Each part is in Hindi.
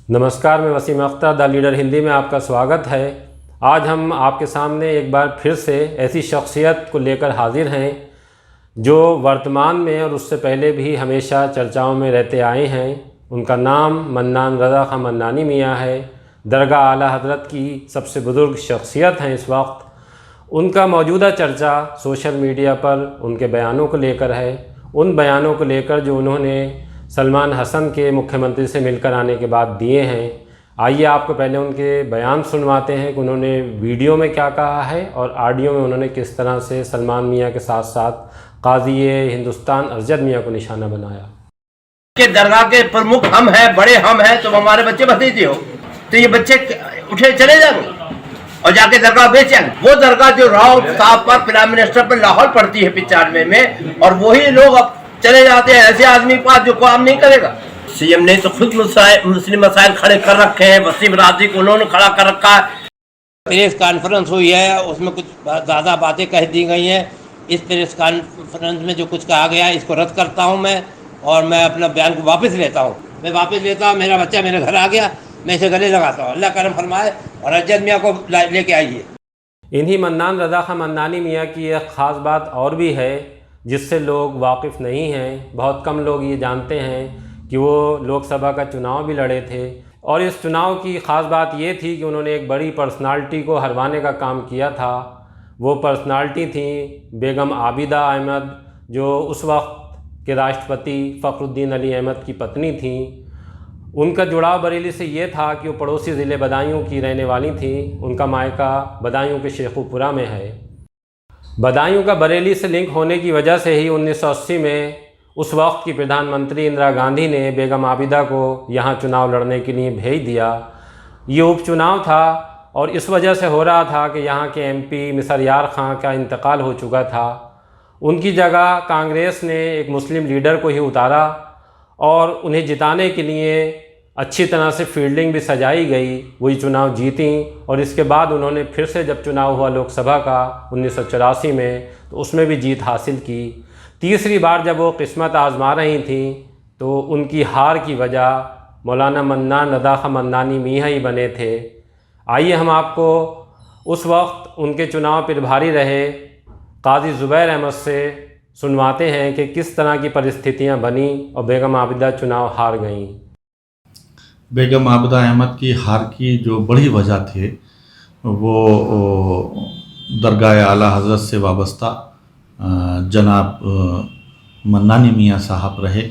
नमस्कार, मैं वसीम अख्तर द लीडर हिंदी में आपका स्वागत है। आज हम आपके सामने एक बार फिर से ऐसी शख्सियत को लेकर हाजिर हैं जो वर्तमान में और उससे पहले भी हमेशा चर्चाओं में रहते आए हैं। उनका नाम मन्नान रज़ा खां मन्नानी मियाँ है। दरगाह आला हज़रत की सबसे बुज़ुर्ग शख्सियत हैं इस वक्त। उनका मौजूदा चर्चा सोशल मीडिया पर उनके बयानों को लेकर है, उन बयानों को लेकर जो उन्होंने सलमान हसन के मुख्यमंत्री से मिलकर आने के बाद दिए हैं। आइए आपको पहले उनके बयान सुनवाते हैं कि उन्होंने वीडियो में क्या कहा है और ऑडियो में उन्होंने किस तरह से सलमान मियाँ के साथ साथ काज़ी हिंदुस्तान अरजद मियाँ को निशाना बनाया। के दरगाह के प्रमुख हम हैं, बड़े हम हैं, तो हमारे बच्चे भतीजे हो, तो ये बच्चे उठे चले जाएंगे और जाके दरगाह बेचेंगे। वो दरगाह जो राव साहब पर, प्राइम मिनिस्टर पर लाहौर पड़ती है 95 में, और वही लोग अब चले जाते हैं ऐसे आदमी के पास जो काम नहीं करेगा। सीएम ने तो खुद मुस्लिम मसाइल खड़े कर रखे हैं, वसीम राजी को उन्होंने खड़ा कर रखा है। प्रेस कॉन्फ्रेंस हुई है, उसमें कुछ ज़्यादा बातें कह दी गई हैं। इस प्रेस कॉन्फ्रेंस में जो कुछ कहा गया है इसको रद्द करता हूँ मैं, और मैं अपना बयान को वापस लेता हूँ। मेरा बच्चा मेरे घर आ गया, मैं इसे गले लगाता हूँ। अल्लाह करम फरमाए और अरजद मियाँ को लेके आइए। इन्हीं मन्नान रज़ा खां मन्नानी मियाँ की एक ख़ास बात और भी है जिससे लोग वाकिफ़ नहीं हैं। बहुत कम लोग ये जानते हैं कि वो लोकसभा का चुनाव भी लड़े थे, और इस चुनाव की ख़ास बात ये थी कि उन्होंने एक बड़ी पर्सनालिटी को हरवाने का काम किया था। वो पर्सनालिटी थी बेगम आबिदा अहमद, जो उस वक्त के राष्ट्रपति फ़खरुद्दीन अली अहमद की पत्नी थी। उनका जुड़ाव बरेली से ये था कि वो पड़ोसी ज़िले बदायूं की रहने वाली थी। उनका मायका बदायूं के शेखुपुरा में है। बदायूं का बरेली से लिंक होने की वजह से ही 1980 में उस वक्त की प्रधानमंत्री इंदिरा गांधी ने बेगम आबिदा को यहाँ चुनाव लड़ने के लिए भेज दिया। ये उपचुनाव था और इस वजह से हो रहा था कि यहाँ के एमपी मिसर यार खां का इंतकाल हो चुका था। उनकी जगह कांग्रेस ने एक मुस्लिम लीडर को ही उतारा और उन्हें जिताने के लिए अच्छी तरह से फील्डिंग भी सजाई गई। वही चुनाव जीती और इसके बाद उन्होंने फिर से जब चुनाव हुआ लोकसभा का 1984 में, तो उसमें भी जीत हासिल की। तीसरी बार जब वो किस्मत आजमा रही थी तो उनकी हार की वजह मौलाना मन्नान रज़ा खां मन्नानी मियाँ ही बने थे। आइए हम आपको उस वक्त उनके चुनाव प्रभारी रहे काज़ी ज़ुबैर अहमद से सुनवाते हैं कि किस तरह की परिस्थितियां बनी और बेगम आबिदा चुनाव हार गईं। बेगम आबिदा अहमद की हार की जो बड़ी वजह थे वो दरगाह आला हज़रत से वाबस्ता जनाब मन्नानी मियाँ साहब रहे।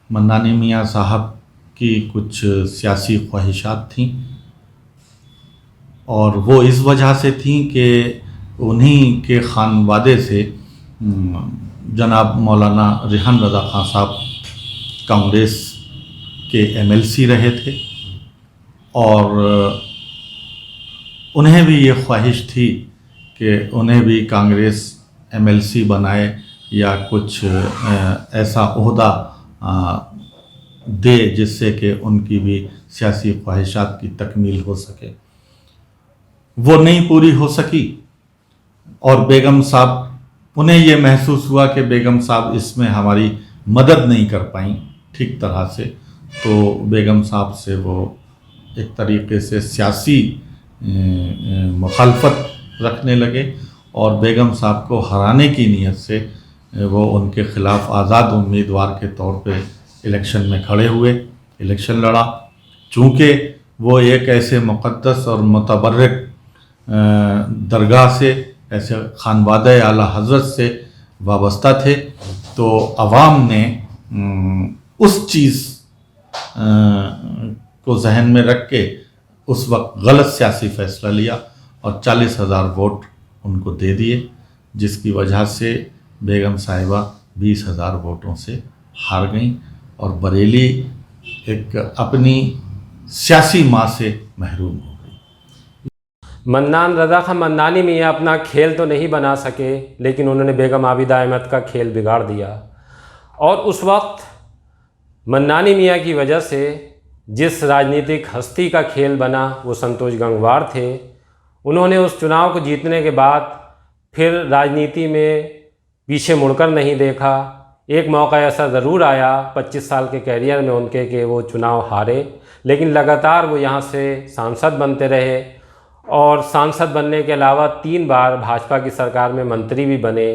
मन्नानी मियाँ साहब की कुछ सियासी ख्वाहिशात थीं और वो इस वजह से थीं कि उन्हीं के खानवादे से जनाब मौलाना रेहान रज़ा खां साहब कांग्रेस के एमएलसी रहे थे और उन्हें भी ये ख्वाहिश थी कि उन्हें भी कांग्रेस एमएलसी बनाए या कुछ ऐसा ओहदा दे जिससे कि उनकी भी सियासी ख्वाहिशात की तकमील हो सके। वो नहीं पूरी हो सकी और बेगम साहब, उन्हें ये महसूस हुआ कि बेगम साहब इसमें हमारी मदद नहीं कर पाई ठीक तरह से, तो बेगम साहब से वो एक तरीके से सियासी मुखालफत रखने लगे और बेगम साहब को हराने की नीयत से वो उनके ख़िलाफ़ आज़ाद उम्मीदवार के तौर पे इलेक्शन में खड़े हुए, इलेक्शन लड़ा। चूँकि वो एक ऐसे मुक़द्दस और मुतबर्रक दरगाह से, ऐसे खानवादे आला हज़रत से वाबस्ता थे, तो अवाम ने उस चीज़ को जहन में रख के उस वक्त गलत सियासी फ़ैसला लिया और 40,000 वोट उनको दे दिए, जिसकी वजह से बेगम साहिबा 20,000 वोटों से हार गईं और बरेली एक अपनी सियासी माँ से महरूम हो गई। मन्नान रज़ा खां मन्नानी मियाँ अपना खेल तो नहीं बना सके, लेकिन उन्होंने बेगम आबिदा अहमद का खेल बिगाड़ दिया। और उस वक्त मन्नानी मियाँ की वजह से जिस राजनीतिक हस्ती का खेल बना वो संतोष गंगवार थे। उन्होंने उस चुनाव को जीतने के बाद फिर राजनीति में पीछे मुड़कर नहीं देखा। एक मौका ऐसा ज़रूर आया 25 साल के कैरियर में उनके कि वो चुनाव हारे, लेकिन लगातार वो यहाँ से सांसद बनते रहे और सांसद बनने के अलावा 3 बार भाजपा की सरकार में मंत्री भी बने।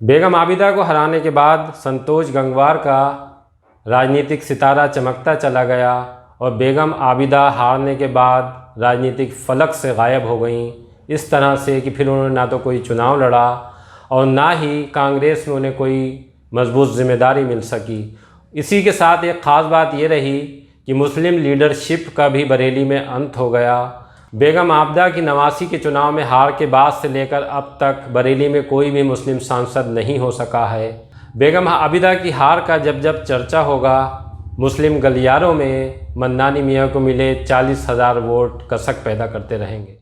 बेगम आबिदा को हराने के बाद संतोष गंगवार का राजनीतिक सितारा चमकता चला गया और बेगम आबिदा हारने के बाद राजनीतिक फलक से गायब हो गईं, इस तरह से कि फिर उन्होंने ना तो कोई चुनाव लड़ा और ना ही कांग्रेस में उन्हें कोई मजबूत जिम्मेदारी मिल सकी। इसी के साथ एक ख़ास बात ये रही कि मुस्लिम लीडरशिप का भी बरेली में अंत हो गया। बेगम आबिदा की 89 के चुनाव में हार के बाद से लेकर अब तक बरेली में कोई भी मुस्लिम सांसद नहीं हो सका है। बेगम आबिदा की हार का जब जब चर्चा होगा, मुस्लिम गलियारों में मन्नानी मियाँ को मिले 40,000 वोट कसक पैदा करते रहेंगे।